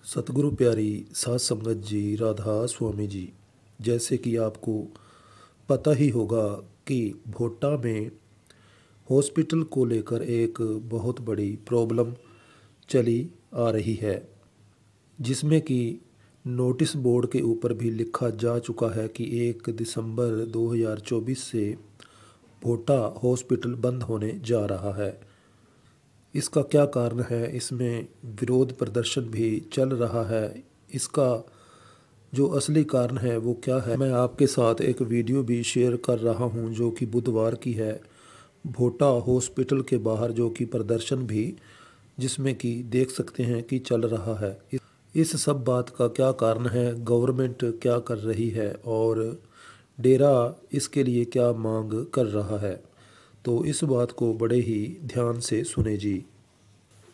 सतगुरु प्यारी साध संगत जी, राधा स्वामी जी। जैसे कि आपको पता ही होगा कि भोटा में हॉस्पिटल को लेकर एक बहुत बड़ी प्रॉब्लम चली आ रही है, जिसमें कि नोटिस बोर्ड के ऊपर भी लिखा जा चुका है कि 1 दिसंबर 2024 से भोटा हॉस्पिटल बंद होने जा रहा है। इसका क्या कारण है? इसमें विरोध प्रदर्शन भी चल रहा है। इसका जो असली कारण है वो क्या है, मैं आपके साथ एक वीडियो भी शेयर कर रहा हूं जो कि बुधवार की है, भोटा हॉस्पिटल के बाहर जो कि प्रदर्शन भी जिसमें कि देख सकते हैं कि चल रहा है। इस सब बात का क्या कारण है, गवर्नमेंट क्या कर रही है और डेरा इसके लिए क्या मांग कर रहा है, तो इस बात को बड़े ही ध्यान से सुने जी।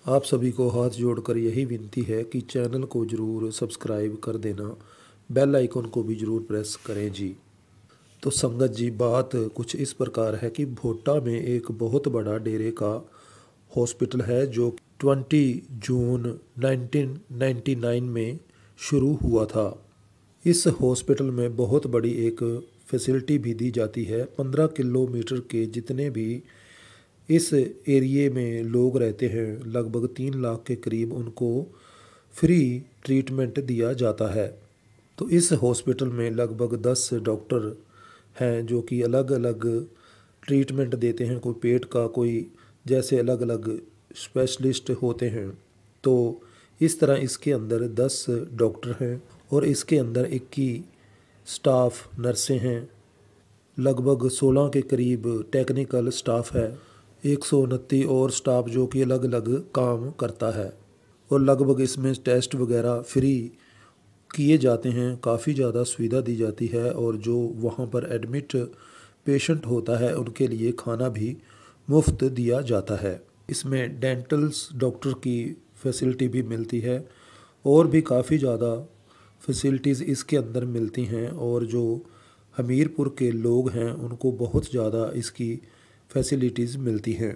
आप सभी को हाथ जोड़कर यही विनती है कि चैनल को ज़रूर सब्सक्राइब कर देना, बेल आइकन को भी ज़रूर प्रेस करें जी। तो संगत जी, बात कुछ इस प्रकार है कि भोटा में एक बहुत बड़ा डेरे का हॉस्पिटल है जो 20 जून 1999 में शुरू हुआ था। इस हॉस्पिटल में बहुत बड़ी एक फैसिलिटी भी दी जाती है। 15 किलोमीटर के जितने भी इस एरिए में लोग रहते हैं, लगभग 3 लाख के करीब उनको फ्री ट्रीटमेंट दिया जाता है। तो इस हॉस्पिटल में लगभग 10 डॉक्टर हैं जो कि अलग अलग ट्रीटमेंट देते हैं। कोई पेट का, कोई जैसे अलग अलग स्पेशलिस्ट होते हैं। तो इस तरह इसके अंदर 10 डॉक्टर हैं और इसके अंदर 21 स्टाफ नर्सें हैं, लगभग 16 के करीब टेक्निकल स्टाफ है, 129 और स्टाफ जो कि अलग अलग काम करता है। और लगभग इसमें टेस्ट वगैरह फ्री किए जाते हैं, काफ़ी ज़्यादा सुविधा दी जाती है। और जो वहाँ पर एडमिट पेशेंट होता है उनके लिए खाना भी मुफ्त दिया जाता है। इसमें डेंटल्स डॉक्टर की फैसिलिटी भी मिलती है और भी काफ़ी ज़्यादा फैसिलिटीज़ इसके अंदर मिलती हैं। और जो हमीरपुर के लोग हैं उनको बहुत ज़्यादा इसकी फैसिलिटीज़ मिलती हैं।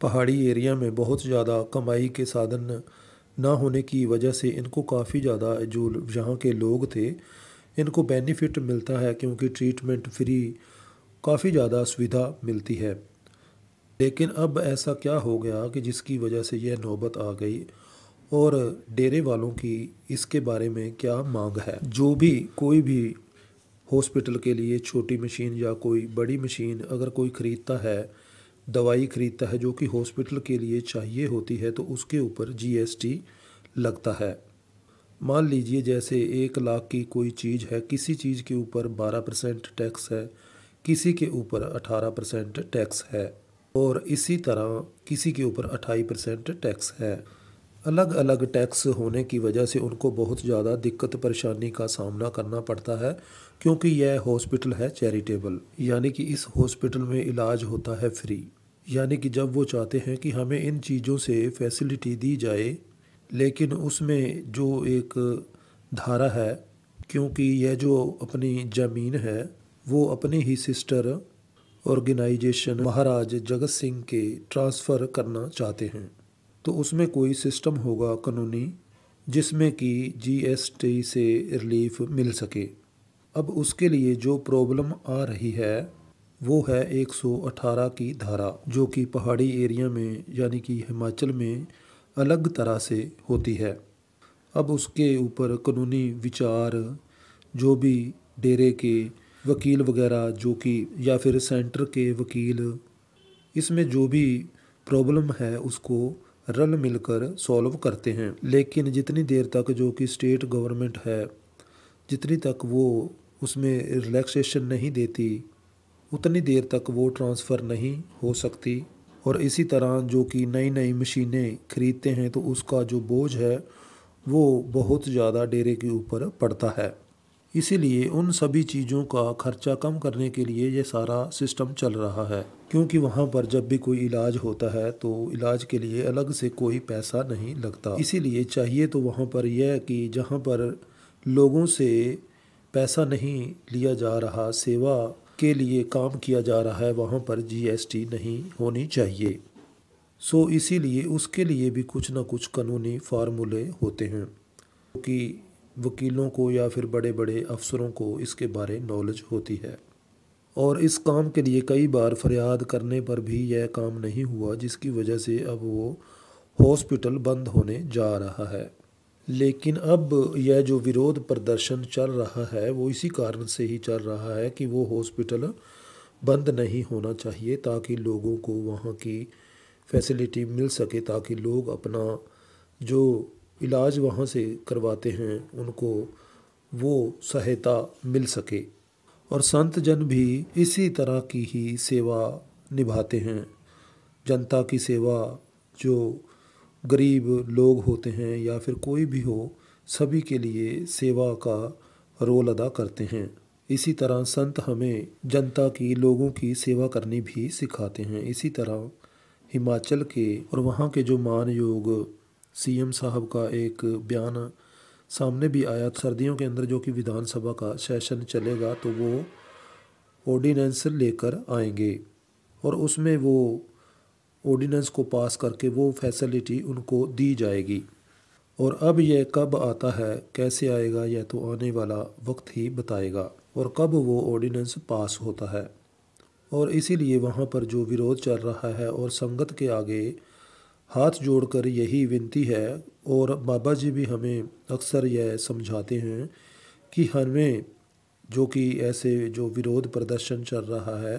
पहाड़ी एरिया में बहुत ज़्यादा कमाई के साधन ना होने की वजह से इनको काफ़ी ज़्यादा जो यहाँ के लोग थे इनको बेनिफिट मिलता है, क्योंकि ट्रीटमेंट फ्री काफ़ी ज़्यादा सुविधा मिलती है। लेकिन अब ऐसा क्या हो गया कि जिसकी वजह से यह नौबत आ गई, और डेरे वालों की इसके बारे में क्या मांग है। जो भी कोई भी हॉस्पिटल के लिए छोटी मशीन या कोई बड़ी मशीन अगर कोई ख़रीदता है, दवाई ख़रीदता है जो कि हॉस्पिटल के लिए चाहिए होती है, तो उसके ऊपर जीएसटी लगता है। मान लीजिए जैसे 1 लाख की कोई चीज़ है, किसी चीज़ के ऊपर 12% टैक्स है, किसी के ऊपर 18% टैक्स है और इसी तरह किसी के ऊपर 28% टैक्स है। अलग अलग टैक्स होने की वजह से उनको बहुत ज़्यादा दिक्कत परेशानी का सामना करना पड़ता है, क्योंकि यह हॉस्पिटल है चैरिटेबल, यानी कि इस हॉस्पिटल में इलाज होता है फ्री। यानी कि जब वो चाहते हैं कि हमें इन चीज़ों से फैसिलिटी दी जाए, लेकिन उसमें जो एक धारा है, क्योंकि यह जो अपनी ज़मीन है वो अपने ही सिस्टर ऑर्गेनाइजेशन महाराज जगत सिंह के ट्रांसफ़र करना चाहते हैं, तो उसमें कोई सिस्टम होगा कानूनी जिसमें कि जीएसटी से रिलीफ मिल सके। अब उसके लिए जो प्रॉब्लम आ रही है वो है 118 की धारा, जो कि पहाड़ी एरिया में यानी कि हिमाचल में अलग तरह से होती है। अब उसके ऊपर कानूनी विचार जो भी डेरे के वकील वगैरह जो कि या फिर सेंटर के वकील, इसमें जो भी प्रॉब्लम है उसको रल मिलकर सॉल्व करते हैं। लेकिन जितनी देर तक जो कि स्टेट गवर्नमेंट है, जितनी तक वो उसमें रिलैक्सेशन नहीं देती, उतनी देर तक वो ट्रांसफ़र नहीं हो सकती। और इसी तरह जो कि नई नई मशीनें खरीदते हैं तो उसका जो बोझ है वो बहुत ज़्यादा डेरे के ऊपर पड़ता है। इसीलिए उन सभी चीज़ों का खर्चा कम करने के लिए ये सारा सिस्टम चल रहा है, क्योंकि वहाँ पर जब भी कोई इलाज होता है तो इलाज के लिए अलग से कोई पैसा नहीं लगता। इसीलिए चाहिए तो वहाँ पर यह कि जहाँ पर लोगों से पैसा नहीं लिया जा रहा, सेवा के लिए काम किया जा रहा है, वहाँ पर जीएसटी नहीं होनी चाहिए। इसीलिए उसके लिए भी कुछ ना कुछ कानूनी फार्मूले होते हैं। कि वकीलों को या फिर बड़े बड़े अफसरों को इसके बारे नॉलेज होती है। और इस काम के लिए कई बार फरियाद करने पर भी यह काम नहीं हुआ, जिसकी वजह से अब वो हॉस्पिटल बंद होने जा रहा है। लेकिन अब यह जो विरोध प्रदर्शन चल रहा है वो इसी कारण से ही चल रहा है कि वो हॉस्पिटल बंद नहीं होना चाहिए, ताकि लोगों को वहाँ की फैसिलिटी मिल सके, ताकि लोग अपना जो इलाज वहाँ से करवाते हैं उनको वो सहायता मिल सके। और संत जन भी इसी तरह की ही सेवा निभाते हैं। जनता की सेवा, जो गरीब लोग होते हैं या फिर कोई भी हो, सभी के लिए सेवा का रोल अदा करते हैं। इसी तरह संत हमें जनता की, लोगों की सेवा करनी भी सिखाते हैं। इसी तरह हिमाचल के और वहाँ के जो मानयोग सीएम साहब का एक बयान सामने भी आया, सर्दियों के अंदर जो कि विधानसभा का सेशन चलेगा तो वो ऑर्डिनेंस लेकर आएंगे और उसमें वो ऑर्डिनेंस को पास करके वो फैसिलिटी उनको दी जाएगी। और अब यह कब आता है, कैसे आएगा, यह तो आने वाला वक्त ही बताएगा और कब वो ऑर्डिनेंस पास होता है। और इसीलिए वहाँ पर जो विरोध चल रहा है और संगत के आगे हाथ जोड़कर यही विनती है, और बाबा जी भी हमें अक्सर यह समझाते हैं कि हमें जो कि ऐसे जो विरोध प्रदर्शन चल रहा है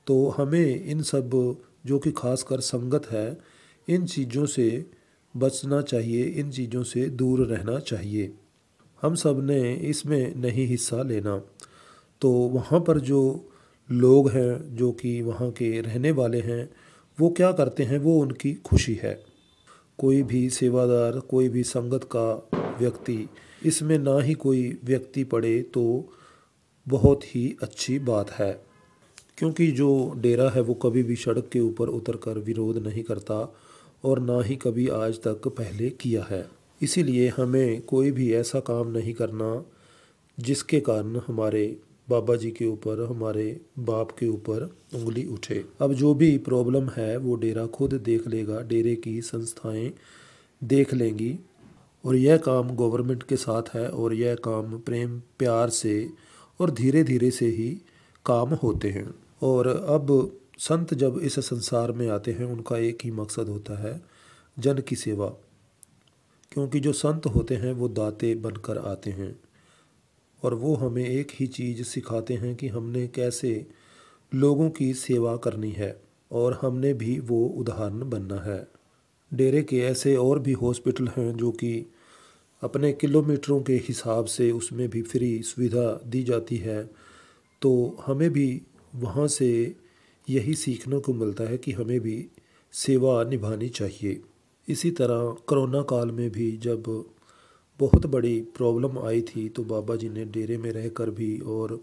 तो हमें इन सब जो कि खासकर संगत है इन चीज़ों से बचना चाहिए, इन चीज़ों से दूर रहना चाहिए। हम सब ने इसमें नहीं हिस्सा लेना। तो वहाँ पर जो लोग हैं, जो कि वहाँ के रहने वाले हैं, वो क्या करते हैं, वो उनकी खुशी है। कोई भी सेवादार, कोई भी संगत का व्यक्ति, इसमें ना ही कोई व्यक्ति पड़े तो बहुत ही अच्छी बात है। क्योंकि जो डेरा है वो कभी भी सड़क के ऊपर उतरकर विरोध नहीं करता और ना ही कभी आज तक पहले किया है। इसीलिए हमें कोई भी ऐसा काम नहीं करना जिसके कारण हमारे बाबा जी के ऊपर, हमारे बाप के ऊपर उंगली उठे। अब जो भी प्रॉब्लम है वो डेरा खुद देख लेगा, डेरे की संस्थाएं देख लेंगी। और यह काम गवर्नमेंट के साथ है और यह काम प्रेम प्यार से और धीरे धीरे से ही काम होते हैं। और अब संत जब इस संसार में आते हैं उनका एक ही मकसद होता है, जन की सेवा। क्योंकि जो संत होते हैं वो दाते बनकर आते हैं और वो हमें एक ही चीज़ सिखाते हैं कि हमने कैसे लोगों की सेवा करनी है और हमने भी वो उदाहरण बनना है। डेरे के ऐसे और भी हॉस्पिटल हैं जो कि अपने किलोमीटरों के हिसाब से उसमें भी फ्री सुविधा दी जाती है। तो हमें भी वहाँ से यही सीखने को मिलता है कि हमें भी सेवा निभानी चाहिए। इसी तरह कोरोना काल में भी जब बहुत बड़ी प्रॉब्लम आई थी तो बाबा जी ने डेरे में रहकर भी और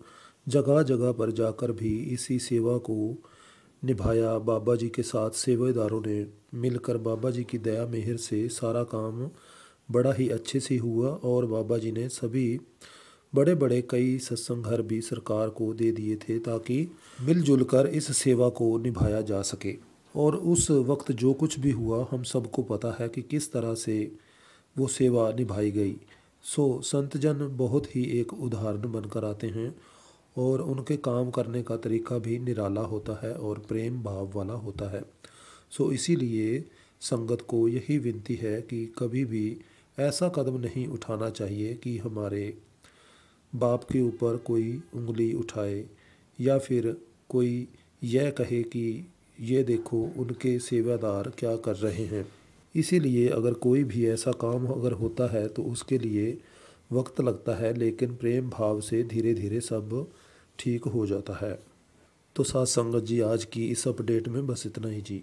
जगह जगह पर जाकर भी इसी सेवा को निभाया। बाबा जी के साथ सेवादारों ने मिलकर बाबा जी की दया मेहर से सारा काम बड़ा ही अच्छे से हुआ और बाबा जी ने सभी बड़े बड़े कई सत्संग घर भी सरकार को दे दिए थे ताकि मिलजुल कर इस सेवा को निभाया जा सके। और उस वक्त जो कुछ भी हुआ हम सबको पता है कि किस तरह से वो सेवा निभाई गई। संत जन बहुत ही एक उदाहरण बनकर आते हैं और उनके काम करने का तरीका भी निराला होता है और प्रेम भाव वाला होता है। इसीलिए संगत को यही विनती है कि कभी भी ऐसा कदम नहीं उठाना चाहिए कि हमारे बाप के ऊपर कोई उंगली उठाए या फिर कोई यह कहे कि ये देखो उनके सेवादार क्या कर रहे हैं। इसीलिए अगर कोई भी ऐसा काम अगर होता है तो उसके लिए वक्त लगता है, लेकिन प्रेम भाव से धीरे धीरे सब ठीक हो जाता है। तो साथ संगत जी, आज की इस अपडेट में बस इतना ही जी।